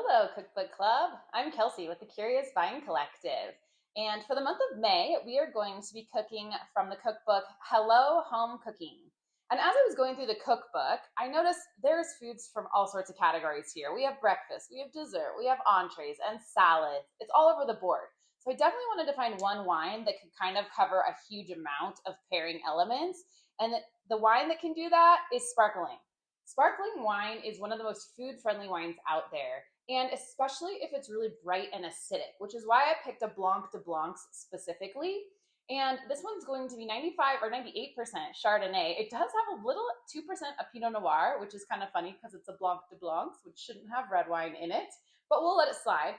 Hello, Cookbook Club. I'm Kelsey with the Curious Vine Collective. And for the month of May, we are going to be cooking from the cookbook Hello Home Cooking. And as I was going through the cookbook, I noticed there's foods from all sorts of categories here. We have breakfast, we have dessert, we have entrees and salads. It's all over the board. So I definitely wanted to find one wine that could kind of cover a huge amount of pairing elements. And the wine that can do that is sparkling. Sparkling wine is one of the most food-friendly wines out there, and especially if it's really bright and acidic, which is why I picked a Blanc de Blancs specifically. And this one's going to be 95 or 98% Chardonnay. It does have a little 2% of Pinot Noir, which is kind of funny because it's a Blanc de Blancs, which shouldn't have red wine in it, but we'll let it slide.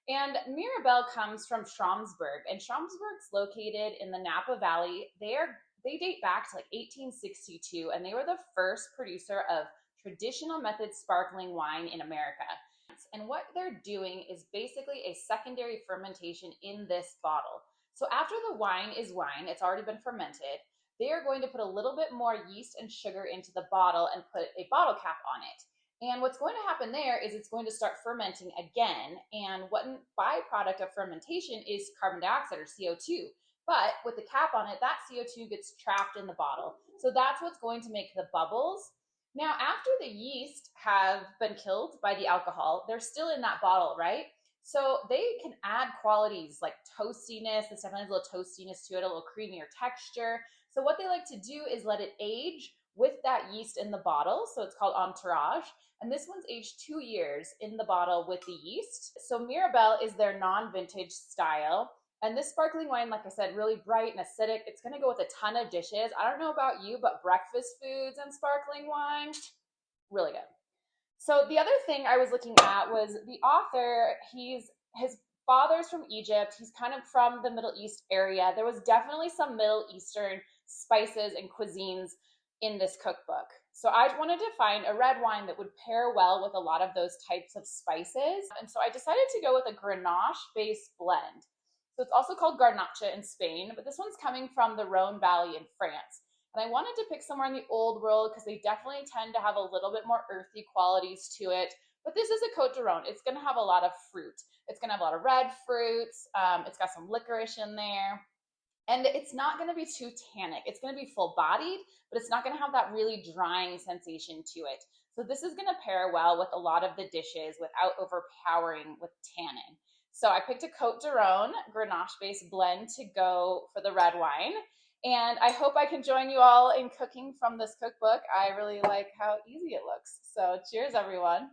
And Mirabelle comes from Schramsberg, and Schramsberg's located in the Napa Valley. They date back to like 1862, and they were the first producer of traditional method sparkling wine in America. And what they're doing is basically a secondary fermentation in this bottle. So after the wine is wine, it's already been fermented, they are going to put a little bit more yeast and sugar into the bottle and put a bottle cap on it. And what's going to happen there is it's going to start fermenting again. And one byproduct of fermentation is carbon dioxide or CO2. But with the cap on it, that CO2 gets trapped in the bottle. So that's what's going to make the bubbles. Now, after the yeast have been killed by the alcohol, they're still in that bottle, right? So they can add qualities like toastiness. This definitely has a little toastiness to it, a little creamier texture. So what they like to do is let it age with that yeast in the bottle. So it's called entourage. And this one's aged 2 years in the bottle with the yeast. So Mirabelle is their non-vintage style. And this sparkling wine, like I said, really bright and acidic. It's going to go with a ton of dishes. I don't know about you, but breakfast foods and sparkling wine, really good. So the other thing I was looking at was the author. His father's from Egypt. He's kind of from the Middle East area. There was definitely some Middle Eastern spices and cuisines in this cookbook. So I wanted to find a red wine that would pair well with a lot of those types of spices. And so I decided to go with a Grenache-based blend. So it's also called Garnacha in Spain, but this one's coming from the Rhone Valley in France. And I wanted to pick somewhere in the old world because they definitely tend to have a little bit more earthy qualities to it. But this is a Côte de Rhone. It's going to have a lot of fruit. It's going to have a lot of red fruits. It's got some licorice in there. And it's not going to be too tannic. It's going to be full bodied, but it's not going to have that really drying sensation to it. So this is going to pair well with a lot of the dishes without overpowering with tannin. So I picked a Côte de Rhone Grenache-based blend to go for the red wine. And I hope I can join you all in cooking from this cookbook. I really like how easy it looks. So cheers, everyone.